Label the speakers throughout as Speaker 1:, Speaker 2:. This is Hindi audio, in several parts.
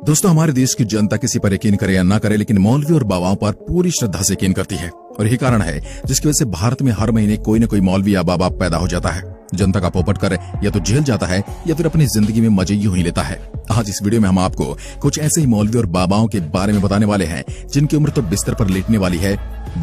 Speaker 1: दोस्तों, हमारे देश की जनता किसी पर यकीन करे या ना करे, लेकिन मौलवी और बाबाओं पर पूरी श्रद्धा से यकीन करती है। और यही कारण है जिसकी वजह से भारत में हर महीने कोई न कोई मौलवी या बाबा पैदा हो जाता है। जनता का पोपट कर या तो जेल जाता है या फिर अपनी जिंदगी में मजे यूं ही लेता है। आज इस वीडियो में हम आपको कुछ ऐसे ही मौलवी और बाबाओं के बारे में बताने वाले हैं जिनकी उम्र तो बिस्तर पर लेटने वाली है,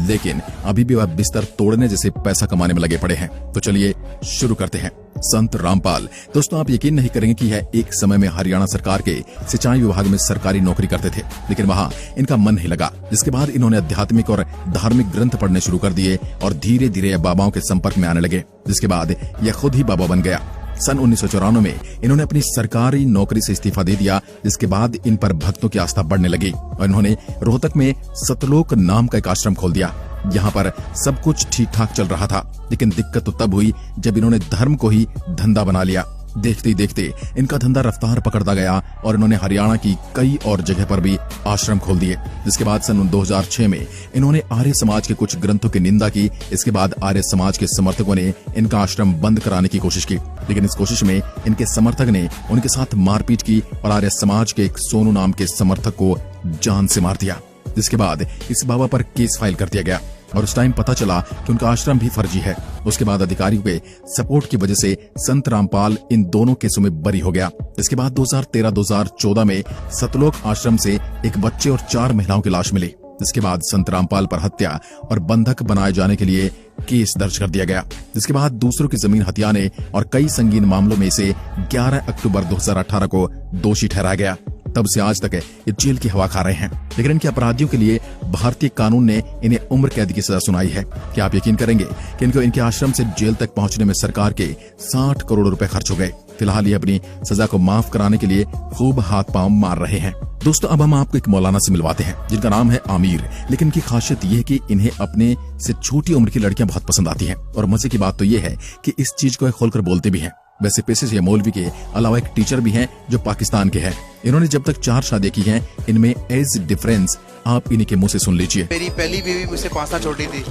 Speaker 1: लेकिन अभी भी वह बिस्तर तोड़ने जैसे पैसा कमाने में लगे पड़े हैं। तो चलिए शुरू करते हैं। संत रामपाल। दोस्तों, आप यकीन नहीं करेंगे कि यह एक समय में हरियाणा सरकार के सिंचाई विभाग में सरकारी नौकरी करते थे, लेकिन वहां इनका मन नहीं लगा। जिसके बाद इन्होंने आध्यात्मिक और धार्मिक ग्रंथ पढ़ने शुरू कर दिए और धीरे धीरे बाबाओं के संपर्क में आने लगे। जिसके बाद यह खुद ही बाबा बन गया। सन 1994 में इन्होंने अपनी सरकारी नौकरी से इस्तीफा दे दिया। जिसके बाद इन पर भक्तों की आस्था बढ़ने लगी और इन्होंने रोहतक में सतलोक नाम का एक आश्रम खोल दिया। यहाँ पर सब कुछ ठीक ठाक चल रहा था, लेकिन दिक्कत तो तब हुई जब इन्होंने धर्म को ही धंधा बना लिया। देखते ही देखते इनका धंधा रफ्तार पकड़ता गया और इन्होंने हरियाणा की कई और जगह पर भी आश्रम खोल दिए। जिसके बाद सन 2006 में इन्होंने आर्य समाज के कुछ ग्रंथों की निंदा की। इसके बाद आर्य समाज के समर्थकों ने इनका आश्रम बंद कराने की कोशिश की, लेकिन इस कोशिश में इनके समर्थक ने उनके साथ मारपीट की और आर्य समाज के एक सोनू नाम के समर्थक को जान से मार दिया। जिसके बाद इस बाबा पर केस फाइल कर दिया गया और उस टाइम पता चला कि उनका आश्रम भी फर्जी है। उसके बाद अधिकारियों के सपोर्ट की वजह से संत रामपाल इन दोनों केसों में बरी हो गया। इसके बाद 2013-2014 में सतलोक आश्रम से एक बच्चे और 4 महिलाओं की लाश मिली। जिसके बाद संत रामपाल पर हत्या और बंधक बनाए जाने के लिए केस दर्ज कर दिया गया। जिसके बाद दूसरों की जमीन हथियाने और कई संगीन मामलों में से 11 अक्टूबर 2018 को दोषी ठहराया गया। तब से आज तक ये जेल की हवा खा रहे हैं, लेकिन इनके अपराधियों के लिए भारतीय कानून ने इन्हें उम्र कैद की सजा सुनाई है। क्या आप यकीन करेंगे कि इनको इनके आश्रम से जेल तक पहुंचने में सरकार के 60 करोड़ रुपए खर्च हो गए। फिलहाल ये अपनी सजा को माफ कराने के लिए खूब हाथ पांव मार रहे हैं। दोस्तों, अब हम आपको एक मौलाना से मिलवाते हैं जिनका नाम है आमिर, लेकिन इनकी खासियत ये है कि इन्हें अपने से छोटी उम्र की लड़कियां बहुत पसंद आती हैं। और मजे की बात तो ये है कि इस चीज को खोलकर बोलते भी हैं। वैसे पेशे से मौलवी के अलावा एक टीचर भी हैं जो पाकिस्तान के हैं। इन्होंने जब तक 4 शादी की हैं, इनमें एज डिफरेंस आप इन्हीं के मुंह से सुन लीजिए।
Speaker 2: मेरी पहली बीवी मुझसे 5 साल छोटी थी,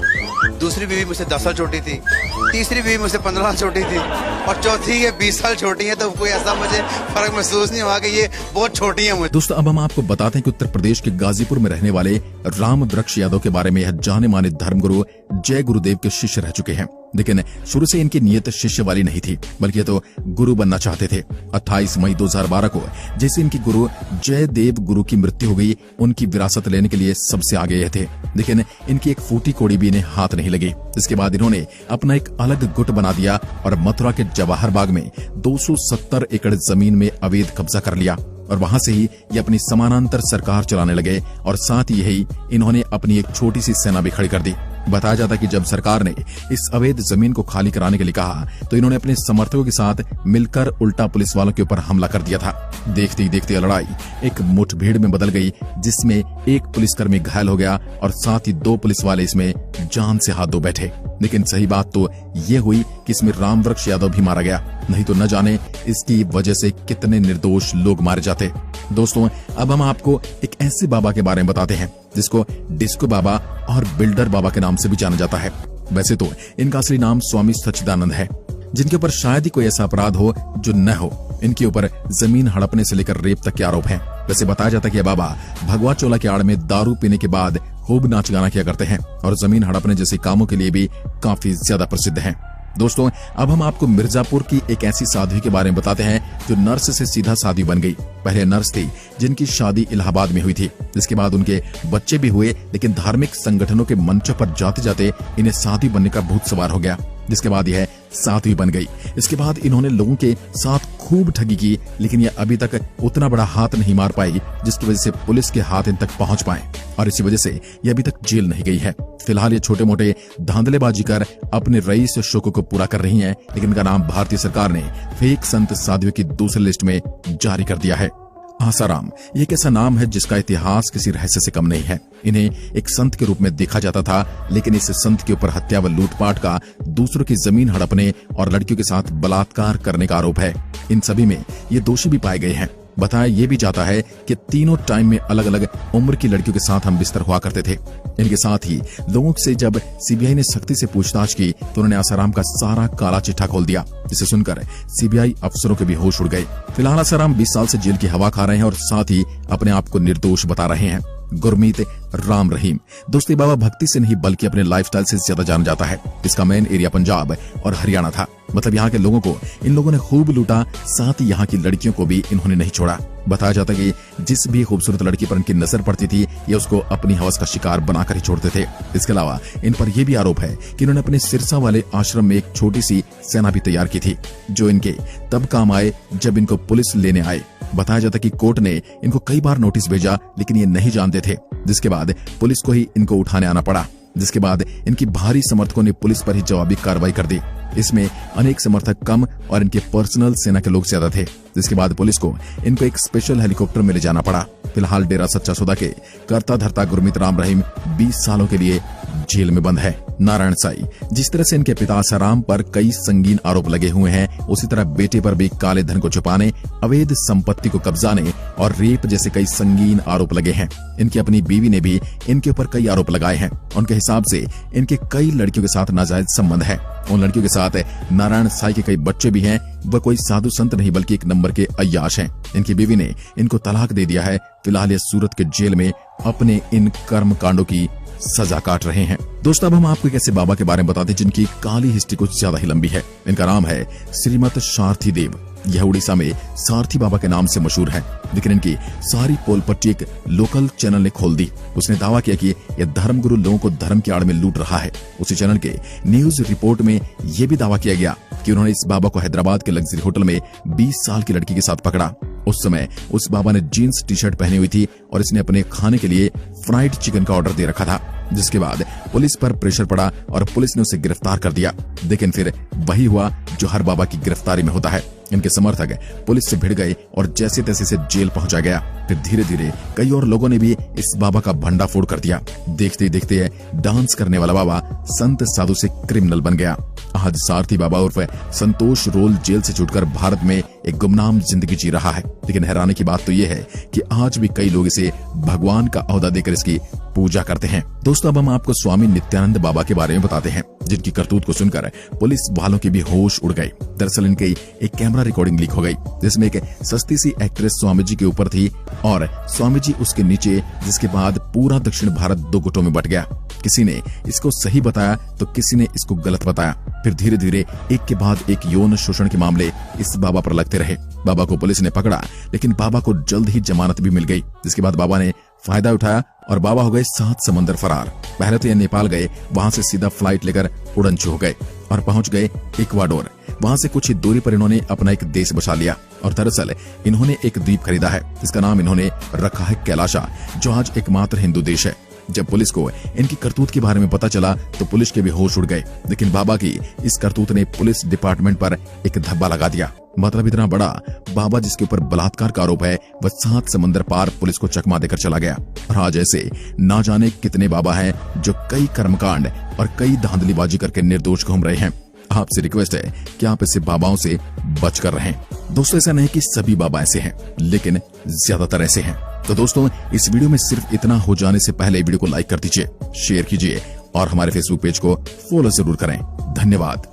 Speaker 2: दूसरी बीवी मुझसे 10 साल छोटी थी, तीसरी बीवी मुझसे 15 साल छोटी थी और चौथी ये 20 साल छोटी है। तो कोई ऐसा मुझे फर्क महसूस नहीं हुआ कि ये बहुत छोटी है मुझे।
Speaker 1: दोस्तों, अब हम आपको बताते हैं कि उत्तर प्रदेश के गाजीपुर में रहने वाले राम वृक्ष यादव के बारे में। यह जाने माने धर्मगुरु जय गुरुदेव के शिष्य रह चुके हैं, लेकिन शुरू से इनकी नीयत शिष्य वाली नहीं थी, बल्कि तो गुरु बनना चाहते थे। 28 मई 2012 को जैसे इनकी गुरु जयदेव गुरु की मृत्यु हो गई, उनकी विरासत लेने के लिए सबसे आगे ये थे, लेकिन इनकी एक फूटी कोड़ी भी इन्हें हाथ नहीं लगी। इसके बाद इन्होंने अपना एक अलग गुट बना दिया और मथुरा के जवाहर बाग में 270 एकड़ जमीन में अवैध कब्जा कर लिया और वहां से ही ये अपनी समानांतर सरकार चलाने लगे और साथ ही यही इन्होंने अपनी एक छोटी सी सेना भी खड़ी कर दी। बताया जाता है कि जब सरकार ने इस अवैध जमीन को खाली कराने के लिए कहा तो इन्होंने अपने समर्थकों के साथ मिलकर उल्टा पुलिस वालों के ऊपर हमला कर दिया था। देखते ही देखते लड़ाई एक मुठभेड़ में बदल गई, जिसमें एक पुलिसकर्मी घायल हो गया और साथ ही 2 पुलिस वाले इसमें जान से हाथ धो बैठे। लेकिन सही बात तो ये हुई कि इसमें राम वृक्ष यादव भी मारा गया, नहीं तो न जाने इसकी वजह से कितने निर्दोष लोग मारे जाते। दोस्तों, अब हम आपको एक ऐसे बाबा के बारे में बताते हैं जिसको डिस्को बाबा और बिल्डर बाबा के नाम से भी जाना जाता है। वैसे तो इनका असली नाम स्वामी सच्चिदानंद है, जिनके ऊपर शायद ही कोई ऐसा अपराध हो जो न हो। इनके ऊपर जमीन हड़पने से लेकर रेप तक के आरोप हैं। वैसे बताया जाता है कि बाबा भगवा चोला की आड़ में दारू पीने के बाद खूब नाच गाना किया करते हैं और जमीन हड़पने जैसे कामों के लिए भी काफी ज्यादा प्रसिद्ध हैं। दोस्तों, अब हम आपको मिर्जापुर की एक ऐसी साध्वी के बारे में बताते हैं जो नर्स से सीधा साध्वी बन गई। पहले नर्स थी जिनकी शादी इलाहाबाद में हुई थी, जिसके बाद उनके बच्चे भी हुए, लेकिन धार्मिक संगठनों के मंचों पर जाते जाते इन्हें साध्वी बनने का भूत सवार हो गया। जिसके बाद यह साध्वी बन गई। इसके बाद इन्होंने लोगों के साथ खूब ठगी की, लेकिन यह अभी तक उतना बड़ा हाथ नहीं मार पाई जिसकी वजह से पुलिस के हाथ इन तक पहुंच पाए, और इसी वजह से यह अभी तक जेल नहीं गई है। फिलहाल ये छोटे मोटे धांधलेबाजी कर अपने रईस शौकों को पूरा कर रही हैं, लेकिन इनका नाम भारतीय सरकार ने फेक संत साध्वी की दूसरी लिस्ट में जारी कर दिया है। आसाराम ये एक ऐसा नाम है जिसका इतिहास किसी रहस्य से कम नहीं है। इन्हें एक संत के रूप में देखा जाता था, लेकिन इस संत के ऊपर हत्या व लूटपाट का, दूसरों की जमीन हड़पने और लड़कियों के साथ बलात्कार करने का आरोप है। इन सभी में ये दोषी भी पाए गए हैं। बताया ये भी जाता है कि तीनों टाइम में अलग अलग उम्र की लड़कियों के साथ हम बिस्तर हुआ करते थे। इनके साथ ही लोगों से जब सीबीआई ने सख्ती से पूछताछ की तो उन्होंने आसाराम का सारा काला चिट्ठा खोल दिया, जिसे सुनकर सीबीआई अफसरों के भी होश उड़ गए। फिलहाल आसाराम 20 साल से जेल की हवा खा रहे हैं और साथ ही अपने आप को निर्दोष बता रहे हैं। गुरमीत राम रहीम दोस्ती बाबा भक्ति से नहीं बल्कि अपने लाइफस्टाइल से ज्यादा जाना जाता है। इसका मेन एरिया पंजाब और हरियाणा था। मतलब यहाँ के लोगों को इन लोगों ने खूब लूटा, साथ ही यहाँ की लड़कियों को भी इन्होंने नहीं छोड़ा। बताया जाता कि जिस भी खूबसूरत लड़की पर इनकी नजर पड़ती थी ये उसको अपनी हवस का शिकार बनाकर ही छोड़ते थे। इसके अलावा इन पर यह भी आरोप है कि इन्होंने अपने सिरसा वाले आश्रम में एक छोटी सी सेना भी तैयार की थी, जो इनके तब काम आए जब इनको पुलिस लेने आए। बताया जाता कि कोर्ट ने इनको कई बार नोटिस भेजा लेकिन ये नहीं जानते थे, जिसके बाद पुलिस को ही इनको उठाने आना पड़ा। जिसके बाद इनकी भारी समर्थकों ने पुलिस पर ही जवाबी कार्रवाई कर दी। इसमें अनेक समर्थक कम और इनके पर्सनल सेना के लोग ज्यादा थे, जिसके बाद पुलिस को इनको एक स्पेशल हेलीकॉप्टर में ले जाना पड़ा। फिलहाल डेरा सच्चा सौदा के कर्ता धर्ता गुरमीत राम रहीम 20 सालों के लिए जेल में बंद है। नारायण साई, जिस तरह से इनके पिता आसाराम पर कई संगीन आरोप लगे हुए हैं, उसी तरह बेटे पर भी काले धन को छुपाने, अवैध संपत्ति को कब्जाने और रेप जैसे कई संगीन आरोप लगे हैं। इनकी अपनी बीवी ने भी इनके ऊपर कई आरोप लगाए हैं। उनके हिसाब से इनके कई लड़कियों के साथ नाजायज संबंध है। उन लड़कियों के साथ नारायण साई के कई बच्चे भी हैं। वह कोई साधु संत नहीं बल्कि एक नंबर के अय्याश हैं। इनकी बीवी ने इनको तलाक दे दिया है। फिलहाल ये सूरत के जेल में अपने इन कर्म कांडों की सजा काट रहे हैं। दोस्तों, अब हम आपको एक ऐसे बाबा के बारे में बताते हैं जिनकी काली हिस्ट्री कुछ ज्यादा ही लंबी है। इनका नाम है श्रीमत सारथी देव। यह उड़ीसा में सारथी बाबा के नाम से मशहूर है, लेकिन इनकी सारी पोल पट्टी एक लोकल चैनल ने खोल दी। उसने दावा किया कि यह धर्मगुरु लोगों को धर्म की आड़ में लूट रहा है। उसी चैनल के न्यूज रिपोर्ट में यह भी दावा किया गया कि उन्होंने इस बाबा को हैदराबाद के लग्जरी होटल में 20 साल की लड़की के साथ पकड़ा। उस समय उस बाबा ने जीन्स टी शर्ट पहनी हुई थी और इसने अपने खाने के लिए फ्राइड चिकन का ऑर्डर दे रखा था, जिसके बाद पुलिस पर प्रेशर पड़ा और पुलिस ने उसे गिरफ्तार कर दिया। लेकिन फिर वही हुआ जो हर बाबा की गिरफ्तारी में होता है। इनके समर्थक पुलिस से भिड़ गए और जैसे तैसे से जेल पहुंचा गया। फिर धीरे धीरे कई और लोगों ने भी इस बाबा का भंडाफोड़ कर दिया। देखते ही देखते डांस करने वाला बाबा संत साधु से क्रिमिनल बन गया। आज सारथी बाबा उर्फ संतोष रोल जेल से छूटकर भारत में एक गुमनाम जिंदगी जी रहा है। लेकिन हैरानी की बात तो यह है कि आज भी कई लोग इसे भगवान का ओहदा देकर इसकी पूजा करते हैं। दोस्तों, अब हम आपको स्वामी नित्यानंद बाबा के बारे में बताते हैं, जिनकी करतूत को सुनकर पुलिस वालों के भी होश उड़ गए। दरअसल इनकी एक कैमरा रिकॉर्डिंग लीक हो गई, जिसमें एक सस्ती सी एक्ट्रेस स्वामी जी के ऊपर थी और स्वामी जी उसके नीचे, जिसके बाद पूरा दक्षिण भारत दो गुटों में बट गया। किसी ने इसको सही बताया तो किसी ने इसको गलत बताया। फिर धीरे धीरे एक के बाद एक यौन शोषण के मामले इस बाबा पर लगते रहे। बाबा को पुलिस ने पकड़ा, लेकिन बाबा को जल्द ही जमानत भी मिल गई, जिसके बाद बाबा ने फायदा उठाया और बाबा हो गए 7 समंदर फरार। पहले तो ये नेपाल गए, वहां से सीधा फ्लाइट लेकर उड़नछू हो गए और पहुंच गए इक्वाडोर। वहां से कुछ ही दूरी पर इन्होंने अपना एक देश बसा लिया और दरअसल इन्होंने एक द्वीप खरीदा है, जिसका नाम इन्होंने रखा है कैलाशा, जो आज एकमात्र हिंदू देश है। जब पुलिस को इनकी करतूत के बारे में पता चला तो पुलिस के भी होश उड़ गए, लेकिन बाबा की इस करतूत ने पुलिस डिपार्टमेंट पर एक धब्बा लगा दिया। मतलब इतना बड़ा बाबा जिसके ऊपर बलात्कार का आरोप है, वह 7 समंदर पार पुलिस को चकमा देकर चला गया। और आज ऐसे ना जाने कितने बाबा हैं जो कई कर्मकांड और कई धांधलीबाजी करके निर्दोष घूम रहे हैं। आपसे रिक्वेस्ट है कि आप ऐसे बाबाओं से बचकर रहें। दोस्तों, ऐसा नहीं कि सभी बाबा ऐसे हैं, लेकिन ज्यादातर ऐसे हैं। तो दोस्तों, इस वीडियो में सिर्फ इतना हो जाने से पहले वीडियो को लाइक कर दीजिए, शेयर कीजिए और हमारे फेसबुक पेज को फॉलो जरूर करें। धन्यवाद।